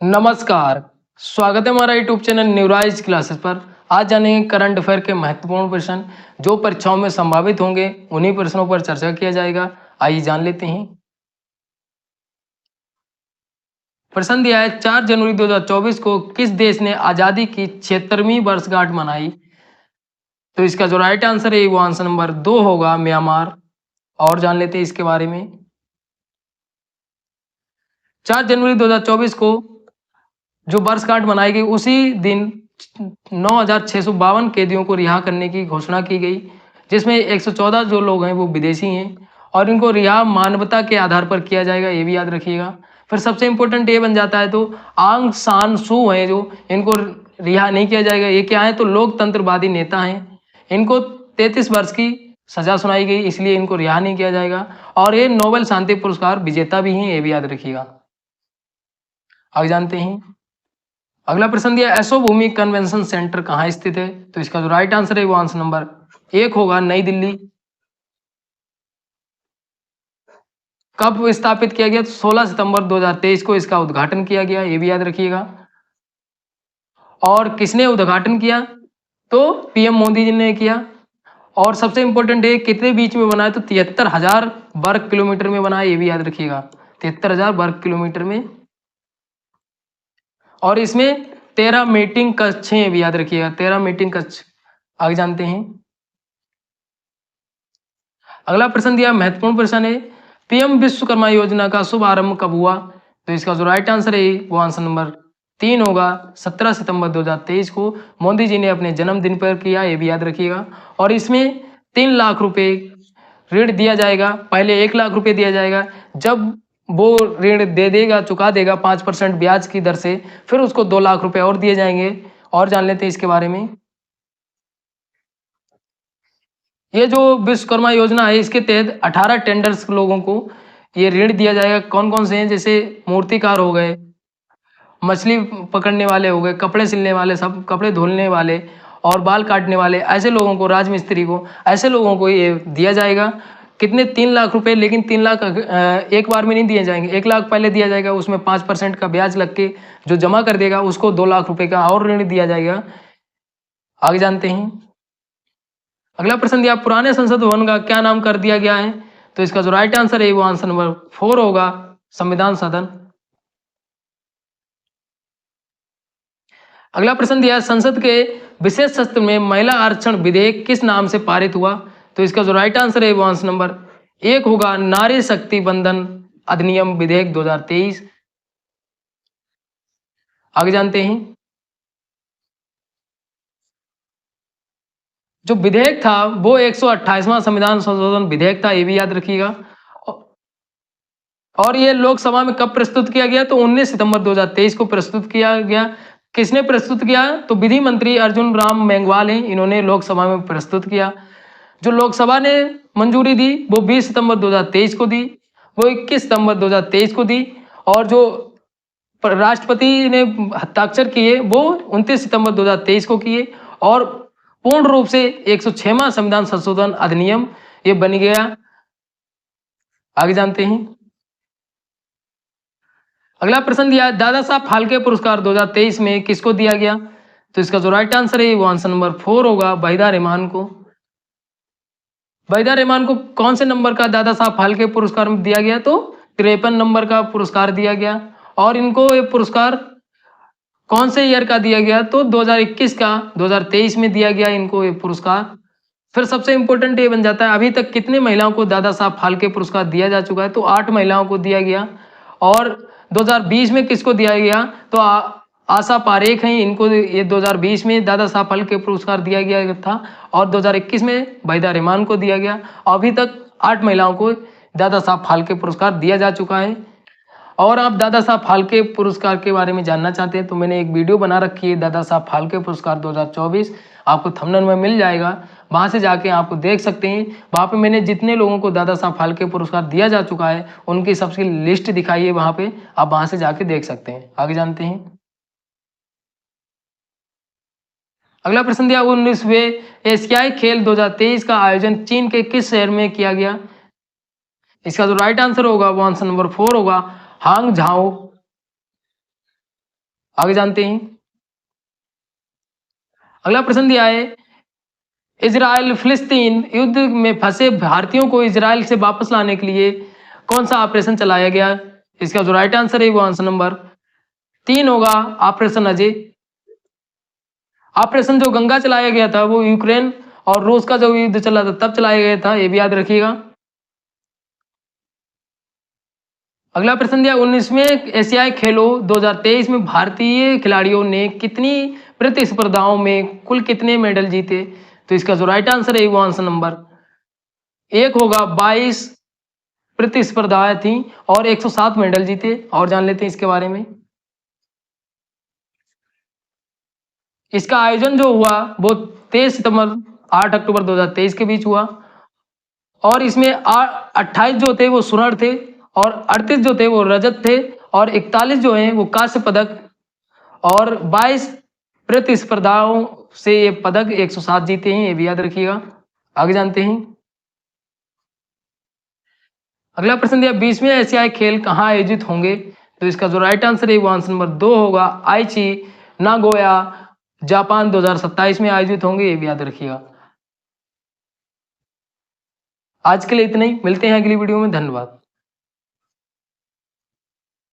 नमस्कार। स्वागत है हमारा यूट्यूब चैनल न्यूराइज क्लासेस पर। आज जानेंगे करंट अफेयर के महत्वपूर्ण प्रश्न जो परीक्षाओं में संभावित होंगे, उन्हीं प्रश्नों पर चर्चा किया जाएगा। आइए जान लेते हैं। प्रश्न दिया है 4 जनवरी 2024 को किस देश ने आजादी की 76वीं वर्षगांठ मनाई? तो इसका जो राइट आंसर है वो आंसर नंबर 2 होगा, म्यांमार। और जान लेते हैं इसके बारे में। 4 जनवरी 2024 को जो वर्षगांठ मनाई गई, उसी दिन 9,652 कैदियों को रिहा करने की घोषणा की गई, जिसमें 114 जो लोग हैं वो विदेशी हैं और इनको रिहा मानवता के आधार पर किया जाएगा, ये भी याद रखिएगा। फिर सबसे इम्पोर्टेंट ये बन जाता है तो आंग सान सू हैं जो इनको रिहा नहीं किया जाएगा। ये क्या है तो लोकतंत्रवादी नेता हैं। इनको 33 वर्ष की सजा सुनाई गई, इसलिए इनको रिहा नहीं किया जाएगा। और ये नोबेल शांति पुरस्कार विजेता भी हैं, ये भी याद रखिएगा। आगे जानते हैं। अगला प्रश्न दिया एसो भूमि कन्वेंशन सेंटर कहाँ स्थित है? तो इसका जो राइट आंसर है वो आंसर नंबर 1 होगा, नई दिल्ली। कब स्थापित किया गया? तो 16 सितंबर 2023 को इसका उद्घाटन किया गया, ये भी याद रखिएगा। और किसने उद्घाटन किया? तो पीएम मोदी जी ने किया। और सबसे इंपॉर्टेंट है कितने बीच में बना है? तो 73,000 वर्ग किलोमीटर में बना है, ये भी याद रखिएगा, 73,000 वर्ग किलोमीटर में। और इसमें 13 मीटिंग कक्ष हैं, भी याद रखिएगा, 13 मीटिंग कक्ष। आगे जानते हैं। अगला प्रश्न दिया महत्वपूर्ण प्रश्न है पीएम विश्वकर्मा योजना का शुभारंभ कब हुआ? तो इसका जो राइट आंसर है वो आंसर नंबर 3 होगा, 17 सितंबर 2023 को मोदी जी ने अपने जन्मदिन पर किया, ये भी याद रखिएगा। और इसमें 3 लाख रुपए ऋण दिया जाएगा। पहले 1 लाख रुपए दिया जाएगा, जब वो ऋण दे देगा, चुका देगा 5% ब्याज की दर से, फिर उसको 2 लाख रुपए और दिए जाएंगे। और जान लेते हैं इसके बारे में। ये जो विश्वकर्मा योजना है, इसके तहत 18 टेंडर्स लोगों को ये ऋण दिया जाएगा। कौन कौन से हैं? जैसे मूर्तिकार हो गए, मछली पकड़ने वाले हो गए, कपड़े सिलने वाले, सब कपड़े धुलने वाले और बाल काटने वाले, ऐसे लोगों को, राजमिस्त्री को, ऐसे लोगों को ये दिया जाएगा। कितने? 3 लाख रुपए। लेकिन 3 लाख एक बार में नहीं दिए जाएंगे, 1 लाख पहले दिया जाएगा, उसमें 5% का ब्याज लग के जो जमा कर देगा उसको 2 लाख रुपए का और ऋण दिया जाएगा। आगे जानते हैं। अगला प्रश्न दिया पुराने संसद भवन का क्या नाम कर दिया गया है? तो इसका जो राइट आंसर है वो आंसर नंबर 4 होगा, संविधान सदन। अगला प्रश्न दिया संसद के विशेष सत्र में महिला आरक्षण विधेयक किस नाम से पारित हुआ? तो इसका जो राइट आंसर है वो आंसर नंबर 1 होगा, नारी शक्ति बंधन अधिनियम विधेयक 2023। आगे जानते हैं। जो विधेयक था वो 128वां संविधान संशोधन विधेयक था, ये भी याद रखिएगा। और ये लोकसभा में कब प्रस्तुत किया गया? तो 19 सितंबर 2023 को प्रस्तुत किया गया। किसने प्रस्तुत किया? तो विधि मंत्री अर्जुन राम मेघवाल हैं, इन्होंने लोकसभा में प्रस्तुत किया। जो लोकसभा ने मंजूरी दी वो 20 सितंबर 2023 को दी, वो 21 सितंबर 2023 को दी। और जो राष्ट्रपति ने हस्ताक्षर किए वो 29 सितंबर 2023 को किए। और पूर्ण रूप से 106वां संविधान संशोधन अधिनियम ये बन गया। आगे जानते हैं। अगला प्रश्न दिया दादा साहब फाल्के पुरस्कार 2023 में किसको दिया गया? तो इसका जो राइट आंसर है वो आंसर नंबर 4 होगा, वहीदा रहमान को। वहीदा रहमान को कौन से नंबर का दादा साहब फाल्के पुरस्कार दिया गया? तो 53 नंबर का पुरस्कार दिया गया। और इनको ये पुरस्कार कौन से ईयर का दिया गया? तो 2021 का, 2023 में दिया गया इनको ये पुरस्कार। फिर सबसे इंपॉर्टेंट ये बन जाता है अभी तक कितने महिलाओं को दादा साहब फाल्के पुरस्कार दिया जा चुका है? तो 8 महिलाओं को दिया गया। और 2020 में किसको दिया गया? तो आशा पारेख हैं, इनको ये 2020 में दादा साहब फाल्के पुरस्कार दिया गया था। और 2021 में वहीदा रहमान को दिया गया। अभी तक 8 महिलाओं को दादा साहब फाल्के पुरस्कार दिया जा चुका है। और आप दादा साहब फाल्के पुरस्कार के बारे में जानना चाहते हैं तो मैंने एक वीडियो बना रखी है, दादा साहब फाल्के पुरस्कार 2024, आपको थंबनेल में मिल जाएगा, वहाँ से जाके आपको देख सकते हैं। वहाँ पे मैंने जितने लोगों को दादा साहब फाल्के पुरस्कार दिया जा चुका है उनकी सबकी लिस्ट दिखाई है, वहाँ पे आप वहाँ से जाके देख सकते हैं। आगे जानते हैं। अगला प्रश्न दिया 19वें एशियाई खेल 2023 का आयोजन चीन के किस शहर में किया गया? इसका जो राइट आंसर होगा वो आंसर नंबर 4 होगा, हांगझाओ। आगे जानते हैं। अगला प्रश्न दिया है, इजराइल फिलिस्तीन युद्ध में फंसे भारतीयों को इजराइल से वापस लाने के लिए कौन सा ऑपरेशन चलाया गया? इसका जो राइट आंसर है वो आंसर नंबर 3 होगा, ऑपरेशन अजय। ऑपरेशन जो गंगा चलाया गया था वो यूक्रेन और रूस का जो युद्ध चला था तब चलाया गया था, ये भी याद रखिएगा। अगला प्रश्न दिया, 19वें एशियाई खेलों 2023 में भारतीय खिलाड़ियों ने कितनी प्रतिस्पर्धाओं में कुल कितने मेडल जीते? तो इसका जो राइट आंसर है वो आंसर नंबर 1 होगा, 22 प्रतिस्पर्धाएं थी और 107 मेडल जीते। और जान लेते हैं इसके बारे में। इसका आयोजन जो हुआ वो 23 सितंबर 8 अक्टूबर 2023 के बीच हुआ और इसमें 28 जो थे वो स्वर्ण थे और 38 जो थे वो रजत थे और 41 जो हैं वो कांस्य पदक और 22 प्रतिस्पर्धाओं से ये पदक 107 जीते हैं, ये भी याद रखिएगा। आगे जानते हैं। अगला प्रश्न दिया, 20वें एशियाई खेल कहाँ आयोजित होंगे? तो इसका जो राइट आंसर है वो आंसर नंबर 2 होगा, आईची नागोया जापान 2027 में आयोजित होंगे, ये भी याद रखिएगा। आज के लिए इतना ही, मिलते हैं अगली वीडियो में, धन्यवाद।